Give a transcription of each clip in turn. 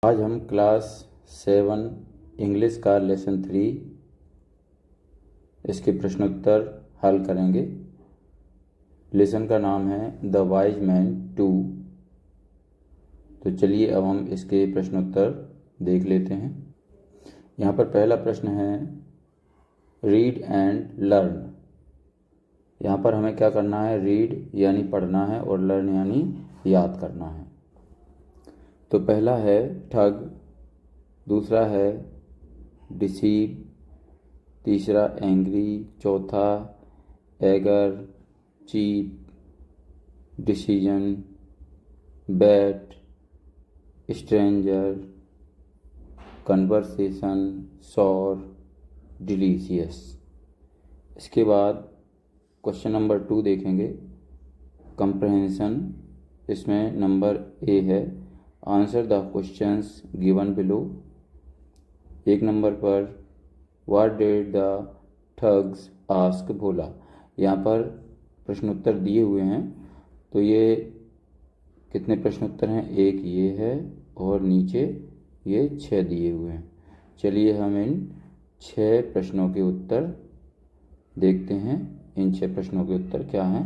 आज हम class 7 English का लेसन 3 इसके प्रश्नोत्तर हल करेंगे। लेसन का नाम है द वाइज मैन 2। तो चलिए अब हम इसके प्रश्नोत्तर देख लेते हैं। यहाँ पर पहला प्रश्न है रीड एंड लर्न। यहाँ पर हमें क्या करना है, रीड यानी पढ़ना है और लर्न यानी याद करना है। तो पहला है ठग, दूसरा है डिसीव, तीसरा एंग्री, चौथा eager, cheap, decision, bat, stranger, conversation, sour, delicious. इसके बाद क्वेश्चन नंबर 2 देखेंगे, कंप्रहेंशन। इसमें नंबर ए है answer the questions given below. एक नंबर पर what did the thugs ask Bhola. यहाँ पर प्रश्नोत्तर दिए हुए हैं। तो ये कितने प्रश्नोत्तर हैं, एक ये है और नीचे ये 6 दिए हुए हैं। चलिए हम इन 6 प्रश्नों के उत्तर देखते हैं। इन 6 प्रश्नों के उत्तर क्या हैं।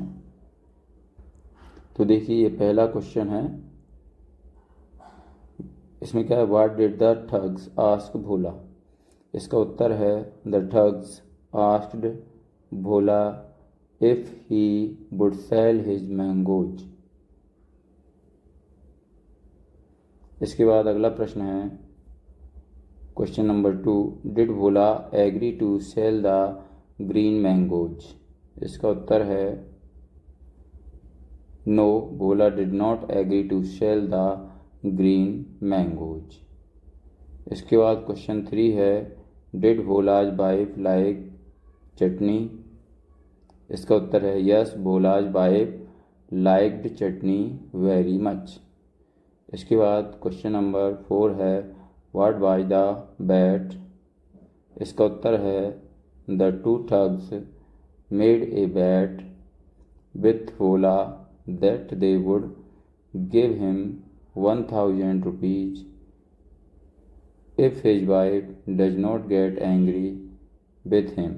तो देखिए ये पहला क्वेश्चन है, इसमें क्या है, what did the thugs ask Bhola. इसका उत्तर है the thugs asked Bhola if he would sell his mangoes. इसके बाद अगला प्रश्न है question number 2, did Bhola agree to sell the green mangoes. इसका उत्तर है no, Bhola did not agree to sell the green mangoes. इसके बाद क्वेश्चन 3 है did Bhola's wife like chutney. इसका उत्तर है यस, भोलाज वाइफ लाइक्ड चटनी वेरी मच। इसके बाद क्वेश्चन नंबर 4 है व्हाट वाज द बैट। इसका उत्तर है the two thugs made a bat with Bhola that they would give him 1000 rupees if his wife does not get angry with him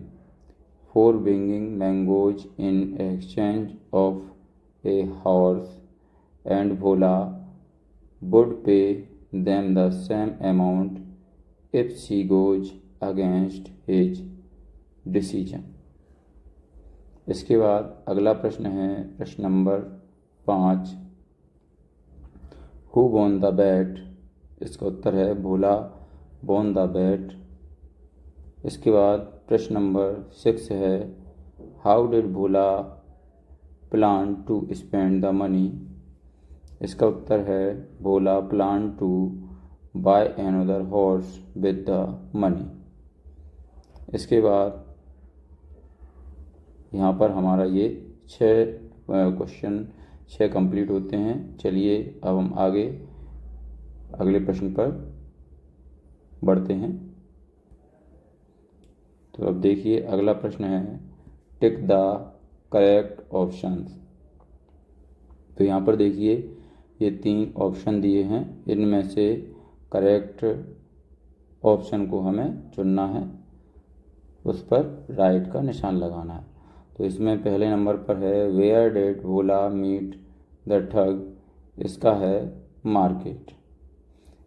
for bringing mangoes in exchange of a horse, and Bhola would pay them the same amount if she goes against his decision। इसके बाद अगला प्रश्न है प्रश्न number 5, who won the bat. इसका उत्तर है भोला won the bat. इसके बाद प्रश्न नंबर 6 है how did Bhola plan to spend the money. इसका उत्तर है Bhola plan to buy another horse with the money. इसके बाद यहाँ पर हमारा ये 6 क्वेश्चन 6 कंप्लीट होते हैं। चलिए अब हम आगे अगले प्रश्न पर बढ़ते हैं। तो अब देखिए अगला प्रश्न है टिक द करेक्ट ऑप्शंस। तो यहाँ पर देखिए ये 3 ऑप्शन दिए हैं, इनमें से करेक्ट ऑप्शन को हमें चुनना है, उस पर राइट का निशान लगाना है। तो इसमें पहले नंबर पर है where did Bhola meet the thug. इसका है मार्केट।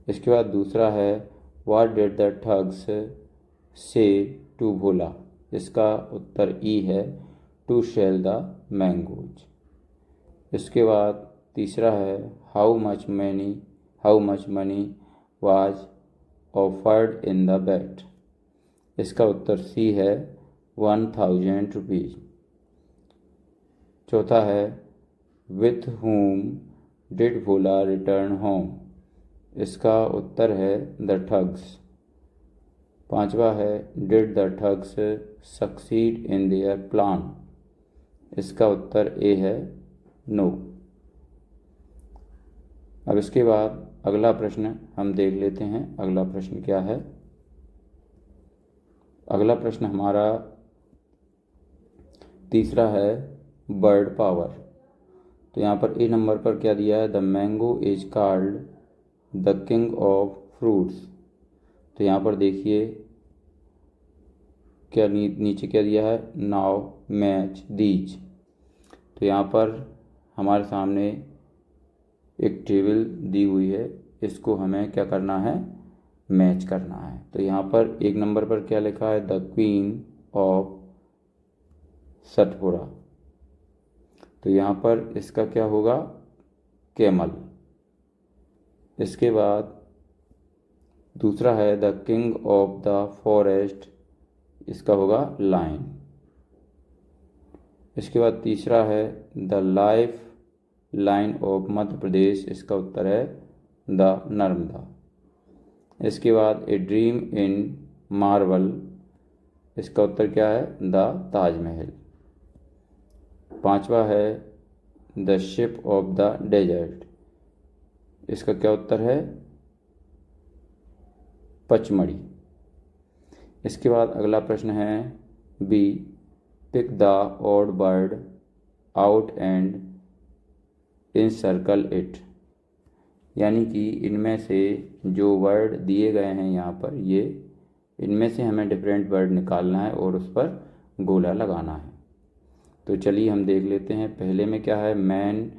इसके बाद दूसरा है what did the thugs say to Bhola. इसका उत्तर ई है टू सेल द मैंगोज। इसके बाद तीसरा है how much money was offered in the bet. इसका उत्तर सी है 1000 रुपीज़। चौथा है with whom did Bhola return home. इसका उत्तर है द ठग्स। पांचवा है did the thugs succeed in their plan. इसका उत्तर ए है नो। अब इसके बाद अगला प्रश्न हम देख लेते हैं। अगला प्रश्न क्या है, अगला प्रश्न हमारा तीसरा है बर्ड पावर। तो यहाँ पर ए नंबर पर क्या दिया है, the mango is called the king of fruits. तो यहाँ पर देखिए क्या नीचे क्या दिया है, नाउ मैच दीज। तो यहाँ पर हमारे सामने एक टेबल दी हुई है, इसको हमें क्या करना है, मैच करना है। तो यहाँ पर एक नंबर पर क्या लिखा है, द क्वीन ऑफ सतपुरा। तो यहाँ पर इसका क्या होगा, कैमल। इसके बाद दूसरा है the king of the forest, इसका होगा लायन। इसके बाद तीसरा है the life line of Madhya Pradesh, इसका उत्तर है द नर्मदा। इसके बाद ए ड्रीम इन मार्बल, इसका उत्तर क्या है, द ताजमहल। पांचवा है the ship of the desert, इसका क्या उत्तर है, पचमढ़ी। इसके बाद अगला प्रश्न है B, pick the odd word out and encircle it. यानी कि इनमें से जो वर्ड दिए गए हैं यहाँ पर, ये इनमें से हमें डिफरेंट वर्ड निकालना है और उस पर गोला लगाना है। तो चलिए हम देख लेते हैं। पहले में क्या है, मैन,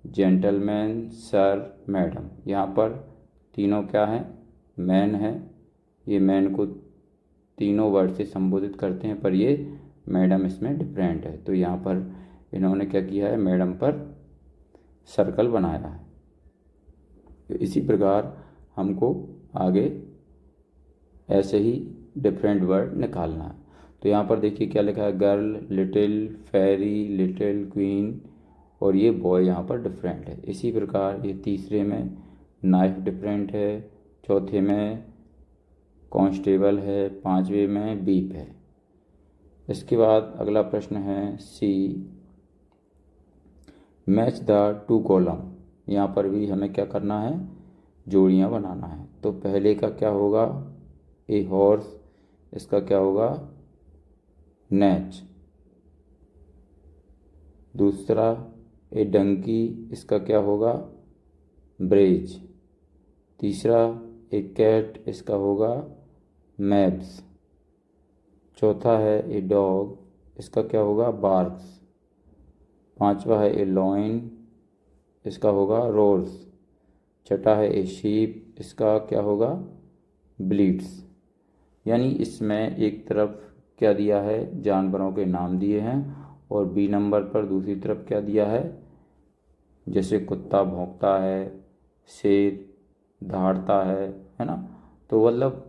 जेंटलमैन, सर, मैडम। यहाँ पर तीनों क्या है, मैन है। ये मैन को तीनों वर्ड से संबोधित करते हैं, पर ये मैडम इसमें डिफरेंट है। तो यहाँ पर इन्होंने क्या किया है, मैडम पर सर्कल बनाया है। तो इसी प्रकार हमको आगे ऐसे ही डिफरेंट वर्ड निकालना है। तो यहाँ पर देखिए क्या लिखा है, गर्ल, लिटिल, फेरी, लिटिल क्वीन, और ये बॉय यहाँ पर डिफरेंट है। इसी प्रकार ये तीसरे में नाइफ डिफरेंट है, चौथे में कांस्टेबल है, पांचवे में बीप है। इसके बाद अगला प्रश्न है सी, मैच द टू कॉलम। यहाँ पर भी हमें क्या करना है, जोड़ियाँ बनाना है। तो पहले का क्या होगा, ए हॉर्स, इसका क्या होगा, नेच। दूसरा ए डंकी, इसका क्या होगा, ब्रेज। तीसरा ए कैट, इसका होगा मैप्स। चौथा है ए डॉग, इसका क्या होगा, बार्क्स। पांचवा है ए लॉइन, इसका होगा रोर्स। छठा है ए शीप, इसका क्या होगा, ब्लीड्स। यानी इसमें एक तरफ क्या दिया है, जानवरों के नाम दिए हैं, और बी नंबर पर दूसरी तरफ क्या दिया है, जैसे कुत्ता भौंकता है, शेर दहाड़ता है ना। तो मतलब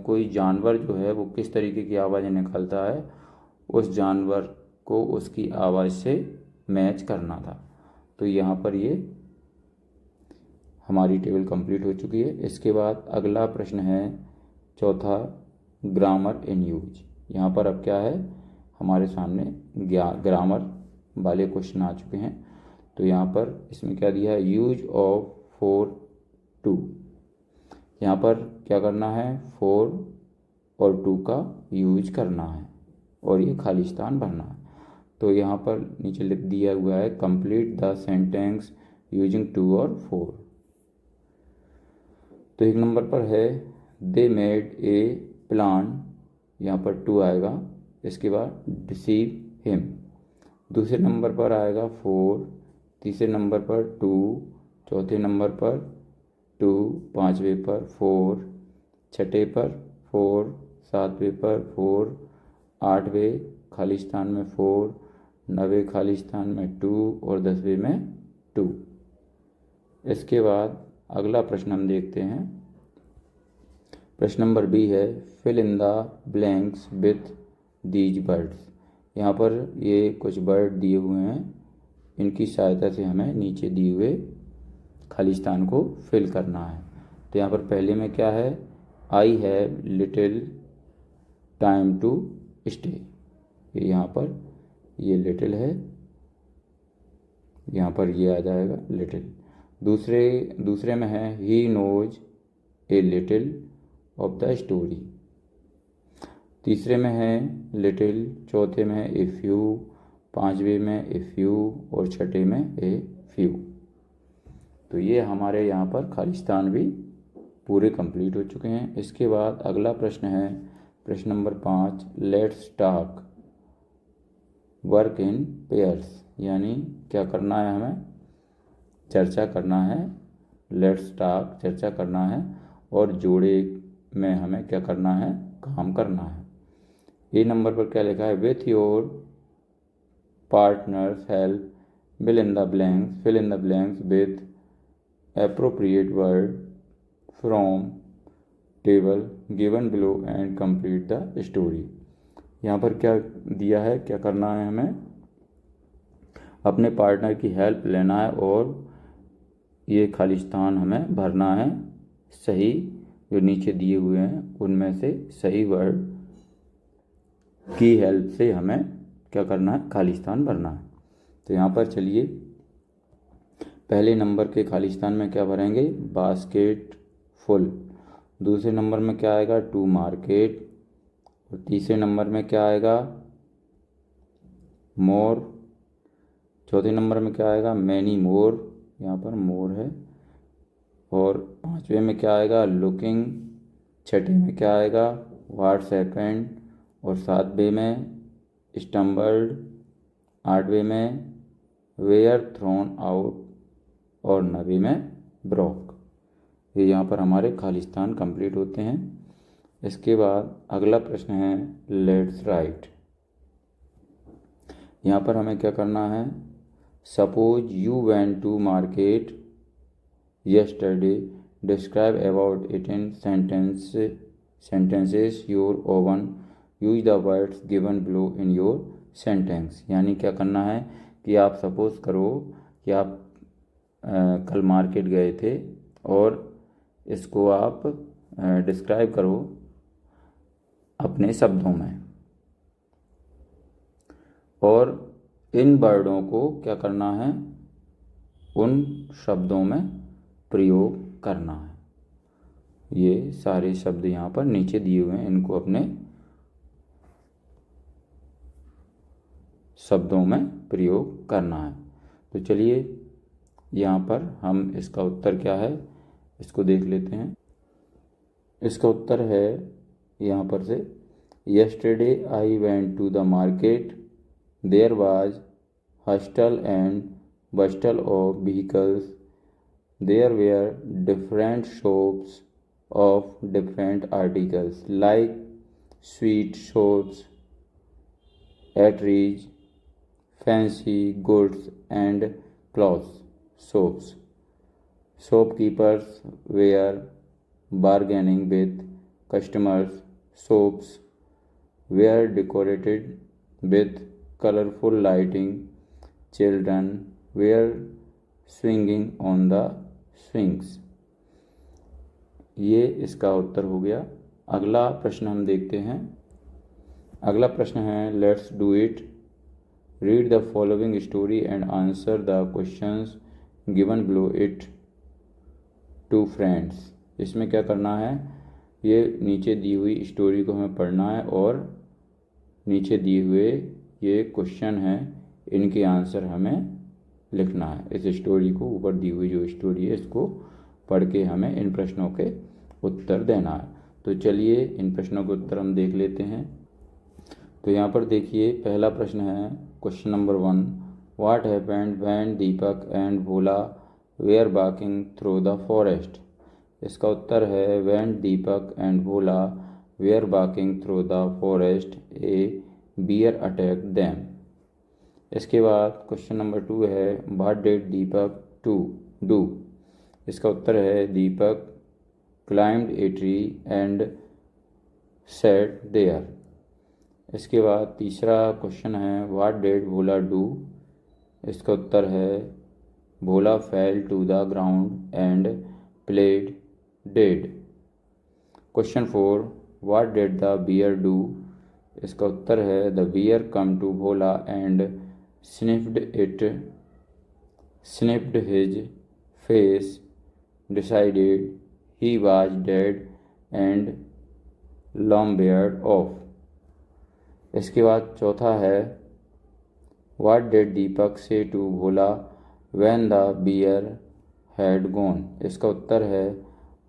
कोई जानवर जो है वो किस तरीके की आवाज़ निकालता है, उस जानवर को उसकी आवाज़ से मैच करना था। तो यहाँ पर ये हमारी टेबल कंप्लीट हो चुकी है। इसके बाद अगला प्रश्न है चौथा, ग्रामर इन यूज। यहाँ पर अब क्या है, हमारे सामने ग्रामर वाले क्वेश्चन आ चुके हैं। तो यहाँ पर इसमें क्या दिया है, यूज ऑफ फोर टू। यहाँ पर क्या करना है, 4 और 2 का यूज करना है और ये खाली स्थान भरना है। तो यहाँ पर नीचे लिख दिया हुआ है, कंप्लीट द सेंटेंस यूजिंग 2 और 4। तो एक नंबर पर है दे मेड ए प्लान, यहाँ पर 2 आएगा। इसके बाद डिसीव हिम। दूसरे नंबर पर आएगा 4, तीसरे नंबर पर 2, चौथे नंबर पर 2, पाँचवें पर 4, छठे पर 4, सातवें पर 4, आठवें खाली स्थान में 4, नवे खाली स्थान में 2 और 10वें में 2। इसके बाद अगला प्रश्न हम देखते हैं। प्रश्न नंबर बी है, fill in the blanks with these birds. यहाँ पर ये कुछ बर्ड दिए हुए हैं, इनकी सहायता से हमें नीचे दिए हुए खाली स्थान को फिल करना है। तो यहाँ पर पहले में क्या है, I have little time to stay. ये यहाँ पर ये लिटिल है, यहाँ पर ये आ जाएगा लिटिल। दूसरे में है he knows a little of the story. तीसरे में है लिटिल, चौथे में है ए फ्यू, पांचवें में ए फ्यू और छठे में ए फ्यू। तो ये हमारे यहाँ पर खाली स्थान भी पूरे कंप्लीट हो चुके हैं। इसके बाद अगला प्रश्न है प्रश्न number 5, let's talk work in pairs, यानी क्या करना है, हमें चर्चा करना है। लेट्स टॉक चर्चा करना है और जोड़े में हमें क्या करना है, काम करना है। ए नंबर पर क्या लिखा है, with your partners help fill in the blanks with appropriate word from table given below and complete the story। यहाँ पर क्या दिया है, क्या करना है, हमें अपने पार्टनर की हेल्प लेना है और ये खाली स्थान हमें भरना है। सही जो नीचे दिए हुए हैं उनमें से सही वर्ड की हेल्प से हमें क्या करना है, खाली स्थान भरना है। तो यहाँ पर चलिए पहले नंबर के खाली स्थान में क्या भरेंगे, बास्केट फुल। दूसरे नंबर में क्या आएगा, टू मार्केट। और तीसरे नंबर में क्या आएगा, मोर। चौथे नंबर में क्या आएगा, मैनी मोर, यहाँ पर मोर है। और पांचवे में क्या आएगा, लुकिंग। छठे में क्या आएगा, व्हाट्स हैपेंड। और सातवें में स्टम्बल्ड। आठवें में वेयर थ्रोन आउट। और नवे में ब्रोक। ये यहाँ पर हमारे खाली स्थान कंप्लीट होते हैं। इसके बाद अगला प्रश्न है लेट्स राइट। यहाँ पर हमें क्या करना है, suppose you went to market yesterday, describe about it in sentences your own, use the words given below in your sentence। यानी क्या करना है कि आप सपोज करो कि आप कल मार्केट गए थे और इसको आप डिस्क्राइब करो अपने शब्दों में, और इन वर्डों को क्या करना है, उन शब्दों में प्रयोग करना है। ये सारे शब्द यहाँ पर नीचे दिए हुए हैं, इनको अपने शब्दों में प्रयोग करना है। तो चलिए यहाँ पर हम इसका उत्तर क्या है इसको देख लेते हैं। इसका उत्तर है यहाँ पर से, yesterday I went to the market, there was hustle and bustle of vehicles, there were different shops of different articles like sweet shops, eateries, fancy goods and clothes shops. Shopkeepers were bargaining with customers. Shops were decorated with colorful lighting. Children were swinging on the swings। ये इसका उत्तर हो गया। अगला प्रश्न हम देखते हैं। अगला प्रश्न है let's do it. Read the following story and answer the questions given below it to friends. इसमें क्या करना है, ये नीचे दी हुई स्टोरी को हमें पढ़ना है और नीचे दिए हुए ये क्वेश्चन हैं, इनके आंसर हमें लिखना है। इस स्टोरी को, ऊपर दी हुई जो स्टोरी है इसको पढ़ के हमें इन प्रश्नों के उत्तर देना है। तो चलिए इन प्रश्नों के उत्तर हम देख लेते हैं। तो यहाँ पर देखिए पहला प्रश्न है question number 1, what happened when Deepak and Bhola were walking through the forest. इसका उत्तर है when Deepak and Bhola were walking through the forest a bear attack them. इसके बाद क्वेश्चन नंबर 2 है what did Deepak to do. इसका उत्तर है Deepak climbed a tree and sat there. इसके बाद तीसरा क्वेश्चन है व्हाट डिड भोला डू। इसका उत्तर है Bhola fell to the ground and played dead. Question 4 what did the bear do. इसका उत्तर है the bear come to Bhola and sniffed his face, decided he was dead and lumbered off। इसके बाद चौथा है what did Deepak say to Bhola when the bear had gone। इसका उत्तर है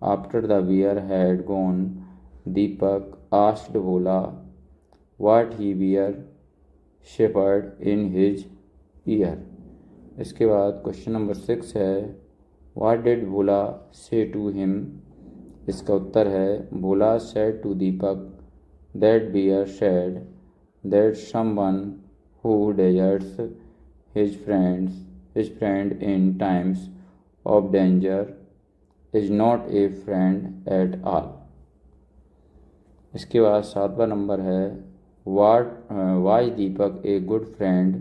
After the bear had gone, Deepak asked Bhola what he bear shepherd in his ear. इसके बाद question number 6 है What did Bhola say to him? इसका उत्तर है Bhola said to Deepak that bear said that someone who deserts his friend in times of danger is not a friend at all. इसके बाद 7वां number है why Deepak a good friend.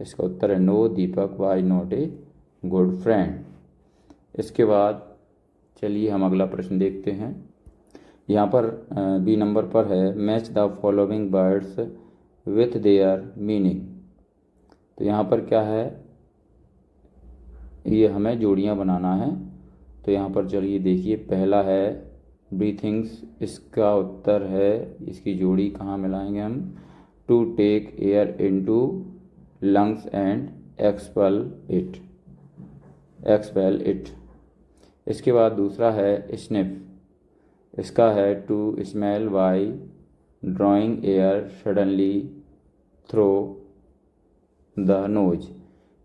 इसका उत्तर है no, Deepak why not a good friend. इसके बाद चलिए हम अगला प्रश्न देखते हैं. यहाँ पर बी नंबर पर है match the following words with their meaning. तो यहाँ पर क्या है, ये हमें जोड़ियाँ बनाना है. तो यहाँ पर चलिए देखिए, पहला है ब्रीथिंग्स. इसका उत्तर है, इसकी जोड़ी कहाँ मिलाएंगे हम, to take air into lungs and expel it. इसके बाद दूसरा है स्निफ. इसका है to smell by drawing air suddenly through the nose.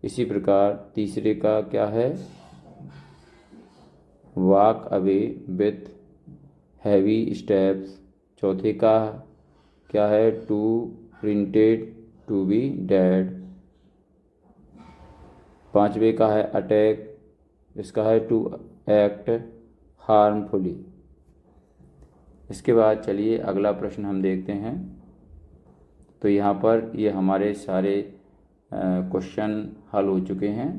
इसी प्रकार तीसरे का क्या है, walk away with heavy steps. चौथे का क्या है, to printed to be dead. पांचवे का है अटैक. इसका है टू एक्ट हार्मफुली. इसके बाद चलिए अगला प्रश्न हम देखते हैं. तो यहाँ पर ये हमारे सारे क्वेश्चन हल हो चुके हैं.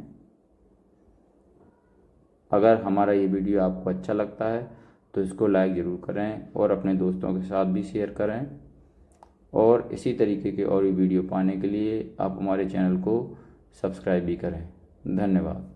अगर हमारा ये वीडियो आपको अच्छा लगता है तो इसको लाइक ज़रूर करें और अपने दोस्तों के साथ भी शेयर करें. और इसी तरीके के और भी वीडियो पाने के लिए आप हमारे चैनल को सब्सक्राइब भी करें. धन्यवाद.